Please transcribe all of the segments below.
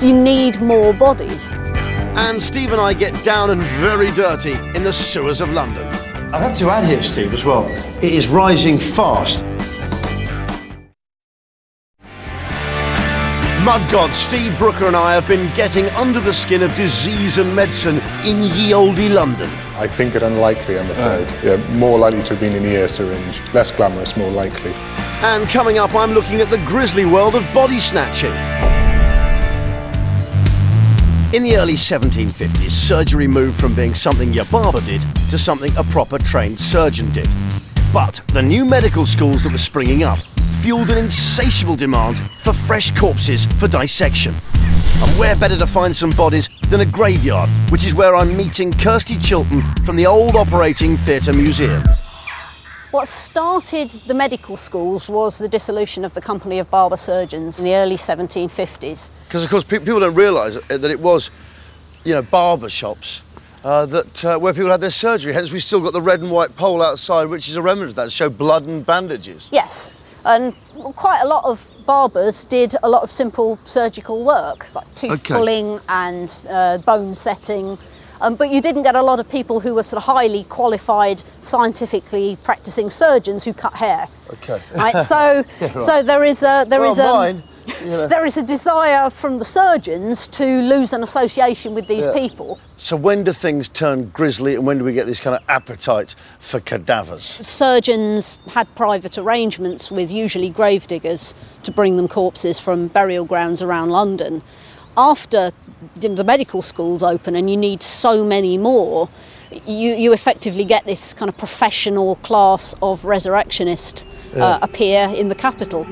You need more bodies. And Steve and I get down and very dirty in the sewers of London. I have to add here, Steve, as well, it is rising fast. Mud god Steve Brooker and I have been getting under the skin of disease and medicine in ye olde London. I think it unlikely, I'm afraid. Yeah, more likely to have been an ear syringe. Less glamorous, more likely. And coming up, I'm looking at the grisly world of body snatching. In the early 1750s, surgery moved from being something your barber did to something a proper trained surgeon did. But the new medical schools that were springing up fueled an insatiable demand for fresh corpses for dissection. And where better to find some bodies than a graveyard, which is where I'm meeting Kirsty Chilton from the Old Operating Theatre Museum. What started the medical schools was the dissolution of the Company of Barber Surgeons in the early 1750s. Because, of course, people don't realise that it was, you know, barber shops where people had their surgery. Hence, we've still got the red and white pole outside, which is a remnant of that, to show blood and bandages. Yes, and quite a lot of barbers did a lot of simple surgical work, like tooth pulling and bone setting. But you didn't get a lot of people who were sort of highly qualified, scientifically practicing surgeons who cut hair. Okay. Right. So, yeah, right. So there is a desire from the surgeons to lose an association with these people. So when do things turn grisly, and when do we get this kind of appetite for cadavers? Surgeons had private arrangements with usually gravediggers to bring them corpses from burial grounds around London. After the medical schools open and you need so many more, you effectively get this kind of professional class of resurrectionist appear in the capital.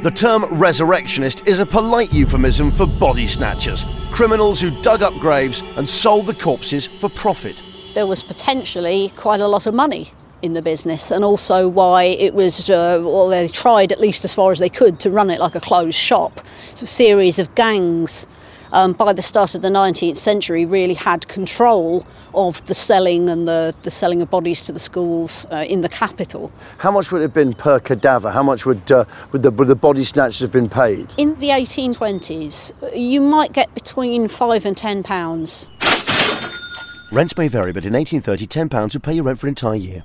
The term resurrectionist is a polite euphemism for body snatchers, criminals who dug up graves and sold the corpses for profit. There was potentially quite a lot of money in the business, and also why it was, well, they tried at least as far as they could to run it like a closed shop. It's a series of gangs. By the start of the 19th century, really had control of the selling and the selling of bodies to the schools in the capital. How much would it have been per cadaver? How much would the body snatchers have been paid? In the 1820s, you might get between £5 and £10. Rents may vary, but in 1830, £10 would pay your rent for an entire year.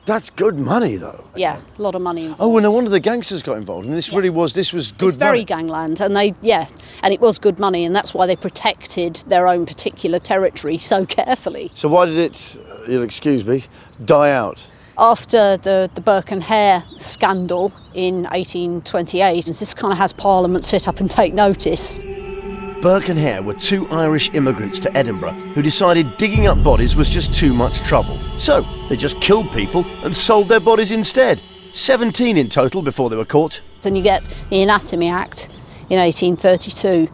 That's good money, though. Yeah, a lot of money involved. Oh, and no wonder the gangsters got involved. And this was good It's very gangland, and and it was good money, and that's why they protected their own particular territory so carefully. So why did it, you'll excuse me, die out? After the Burke and Hare scandal in 1828, this kind of has Parliament sit up and take notice. Burke and Hare were two Irish immigrants to Edinburgh who decided digging up bodies was just too much trouble. So they just killed people and sold their bodies instead. 17 in total before they were caught. And you get the Anatomy Act in 1832.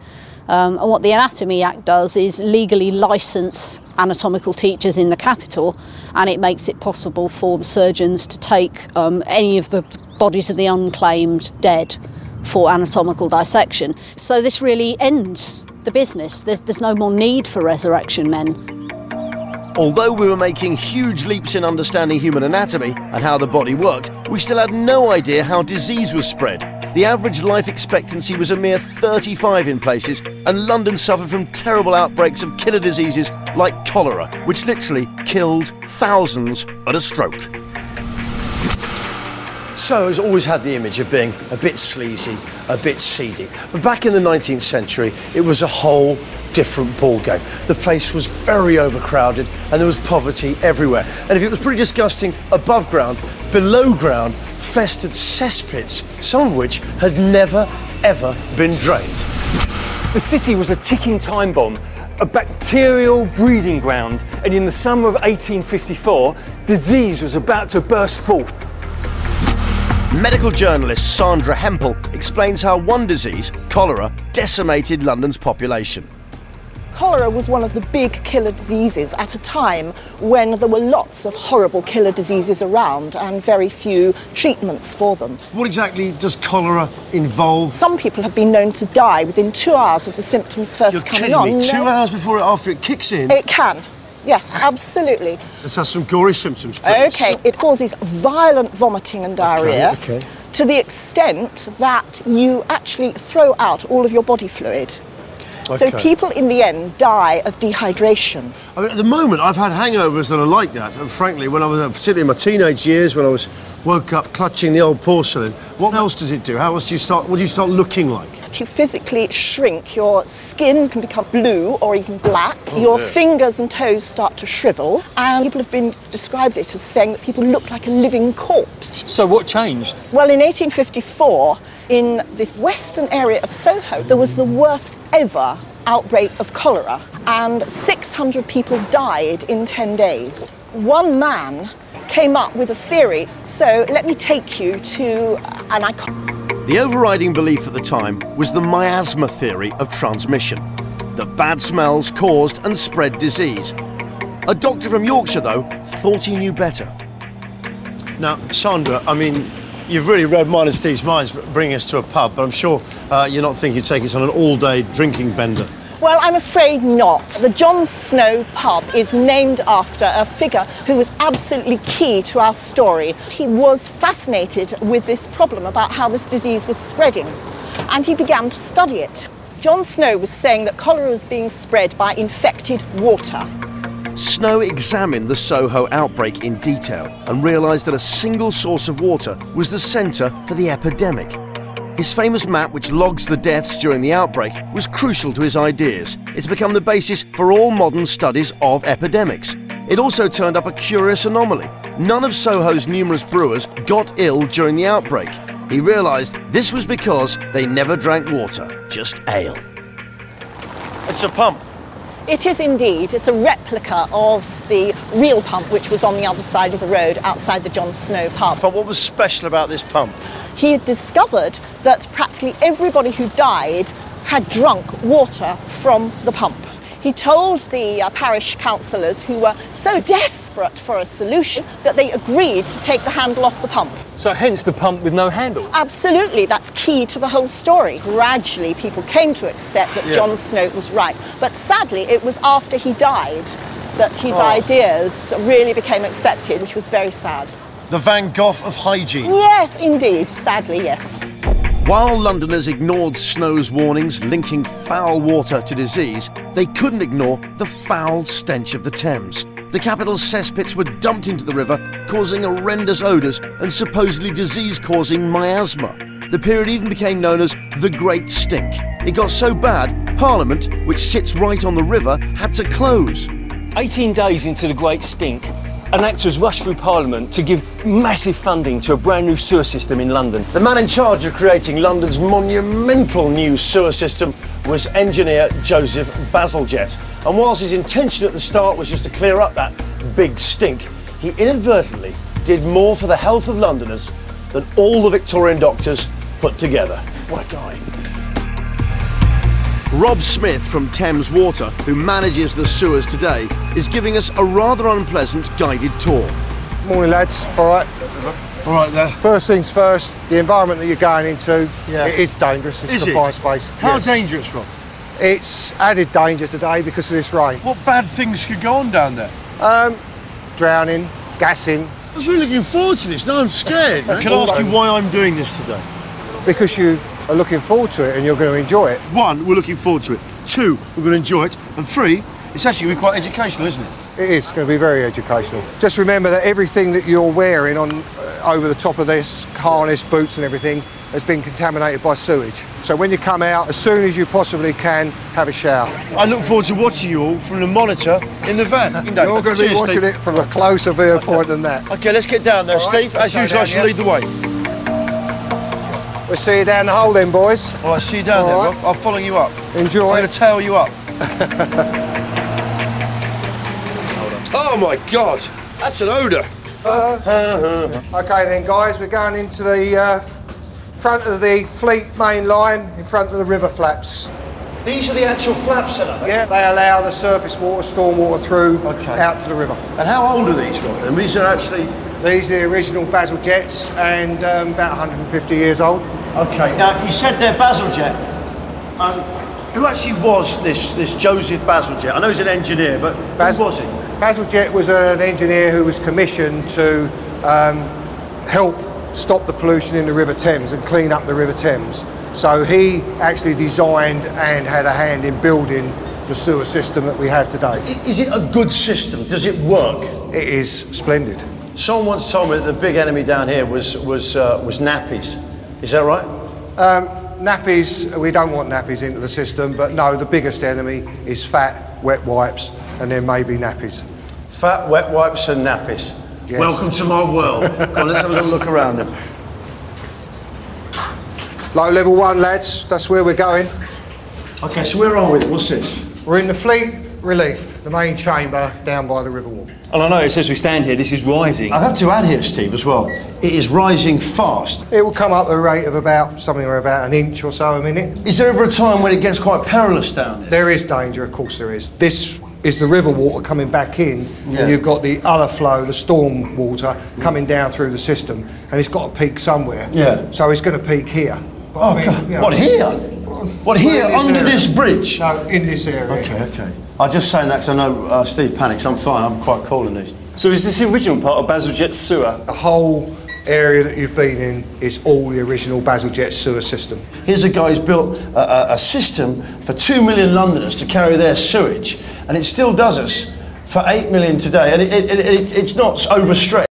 And what the Anatomy Act does is legally license anatomical teachers in the capital, and it makes it possible for the surgeons to take any of the bodies of the unclaimed dead for anatomical dissection. So this really ends the business. There's no more need for resurrection men. Although we were making huge leaps in understanding human anatomy and how the body worked, we still had no idea how disease was spread. The average life expectancy was a mere 35 in places, and London suffered from terrible outbreaks of killer diseases like cholera, which literally killed thousands at a stroke. So it's always had the image of being a bit sleazy, a bit seedy. But back in the 19th century, it was a whole different ballgame. The place was very overcrowded and there was poverty everywhere. And if it was pretty disgusting above ground, below ground festered cesspits, some of which had never, ever been drained. The city was a ticking time bomb, a bacterial breeding ground, and in the summer of 1854, disease was about to burst forth. Medical journalist Sandra Hempel explains how one disease, cholera, decimated London's population. Cholera was one of the big killer diseases at a time when there were lots of horrible killer diseases around and very few treatments for them. What exactly does cholera involve? Some people have been known to die within 2 hours of the symptoms first coming on. You're kidding me? 2 hours before or after it kicks in? It can. Yes, absolutely. Let's have some gory symptoms, please. OK, it causes violent vomiting and diarrhoea to the extent that you actually throw out all of your body fluid. So Okay. people in the end die of dehydration. I mean, at the moment, I've had hangovers that are like that. And frankly, when I was, particularly in my teenage years, when I woke up clutching the old porcelain, what else does it do? How else do you start? What do you start looking like? You physically shrink. Your skin can become blue or even black. Your fingers and toes start to shrivel. And people have been described it as saying that people look like a living corpse. So what changed? Well, in 1854, in this western area of Soho, there was the worst ever outbreak of cholera, and 600 people died in 10 days. One man came up with a theory, so let me take you to an icon. The overriding belief at the time was the miasma theory of transmission, that bad smells caused and spread disease. A doctor from Yorkshire, though, thought he knew better. Now, Sandra, I mean, you've really read mine and Steve's minds bringing us to a pub, but I'm sure you're not thinking of taking us on an all-day drinking bender. Well, I'm afraid not. The John Snow pub is named after a figure who was absolutely key to our story. He was fascinated with this problem about how this disease was spreading, and he began to study it. John Snow was saying that cholera was being spread by infected water. Snow examined the Soho outbreak in detail and realised that a single source of water was the centre for the epidemic. His famous map, which logs the deaths during the outbreak, was crucial to his ideas. It's become the basis for all modern studies of epidemics. It also turned up a curious anomaly. None of Soho's numerous brewers got ill during the outbreak. He realised this was because they never drank water, just ale. It's a pump. It is indeed. It's a replica of the real pump which was on the other side of the road outside the John Snow pub. But what was special about this pump? He had discovered that practically everybody who died had drunk water from the pump. He told the parish councillors, who were so desperate for a solution, that they agreed to take the handle off the pump. So hence the pump with no handle? Absolutely, that's key to the whole story. Gradually, people came to accept that John Snow was right. But sadly, it was after he died that his ideas really became accepted, which was very sad. The Van Gogh of hygiene. Yes, indeed. Sadly, yes. While Londoners ignored Snow's warnings linking foul water to disease, they couldn't ignore the foul stench of the Thames. The capital's cesspits were dumped into the river, causing horrendous odours and supposedly disease-causing miasma. The period even became known as the Great Stink. It got so bad, Parliament, which sits right on the river, had to close. 18 days into the Great Stink, an act was rushed through Parliament to give massive funding to a brand new sewer system in London. The man in charge of creating London's monumental new sewer system was engineer Joseph Bazalgette. And whilst his intention at the start was just to clear up that big stink, he inadvertently did more for the health of Londoners than all the Victorian doctors put together. What a guy. Rob Smith from Thames Water, who manages the sewers today, is giving us a rather unpleasant guided tour. Morning lads, all right. All right there. First things first, the environment that you're going into, it is dangerous, it's Is a it? confined space. How Yes. dangerous, Rob? It's added danger today because of this rain. What bad things could go on down there? Drowning, gassing, I was really looking forward to this. Now I'm scared. Can I ask you why I'm doing this today? because you are looking forward to it and you're going to enjoy it. One, we're looking forward to it. Two, we're going to enjoy it. And three, it's actually going to be quite educational, isn't it? It is going to be very educational. Just remember that everything that you're wearing on over the top of this, harness, boots and everything, has been contaminated by sewage. So when you come out, as soon as you possibly can, have a shower. I look forward to watching you all from the monitor in the van. You're going to be Cheers, watching Steve. it from a closer viewpoint than that. OK, let's get down there, All right, Steve. let's As go usual, I down, shall yeah. lead the way. We'll see you down the hole then, boys. All right, see you down there, All right. Rob. I'll follow you up. Enjoy. I'm going to tail you up. Oh, my God. That's an odour. Okay then, guys, we're going into the front of the Fleet main line, in front of the river flaps. These are the actual flaps, then, are they? Yeah, they allow the surface water, storm water through Okay. out to the river. And how old are these, Rob? And these are actually... These are the original Basil jets and about 150 years old. OK, now, you said they're Bazalgette. Who actually was this Joseph Bazalgette? I know he's an engineer, but who was he? Basil Jet was an engineer who was commissioned to help stop the pollution in the River Thames and clean up the River Thames. So he actually designed and had a hand in building the sewer system that we have today. Is it a good system? Does it work? It is splendid. Someone once told me that the big enemy down here was nappies. Is that right? Nappies, we don't want nappies into the system, but no, the biggest enemy is fat, wet wipes, and then maybe nappies. Fat, wet wipes and nappies. Yes. Welcome to my world. Come on, let's have a little look around it. Low level 1, lads, that's where we're going. Okay, so where are we? What's this? We're in the Fleet Relief, the main chamber down by the river wall. And I notice as we stand here, this is rising. I have to add here, Steve, as well. It is rising fast. It will come up at a rate of about an inch or so a minute. Is there ever a time when it gets quite perilous down here? There is danger, of course there is. This is the river water coming back in, Yeah. and you've got the other flow, the storm water, coming down through the system, and it's got to peak somewhere. Yeah. So it's going to peak here. But Oh, I mean, God. you know, What, here? What, here, in this under area. this bridge? No, in this area. Okay. I'm just saying that because I know Steve panics. I'm fine. I'm quite cool in these. So is this the original part of Bazalgette's sewer? The whole area that you've been in is all the original Bazalgette sewer system. Here's a guy who's built a system for 2 million Londoners to carry their sewage, and it still does us for 8 million today, and it's not overstretched.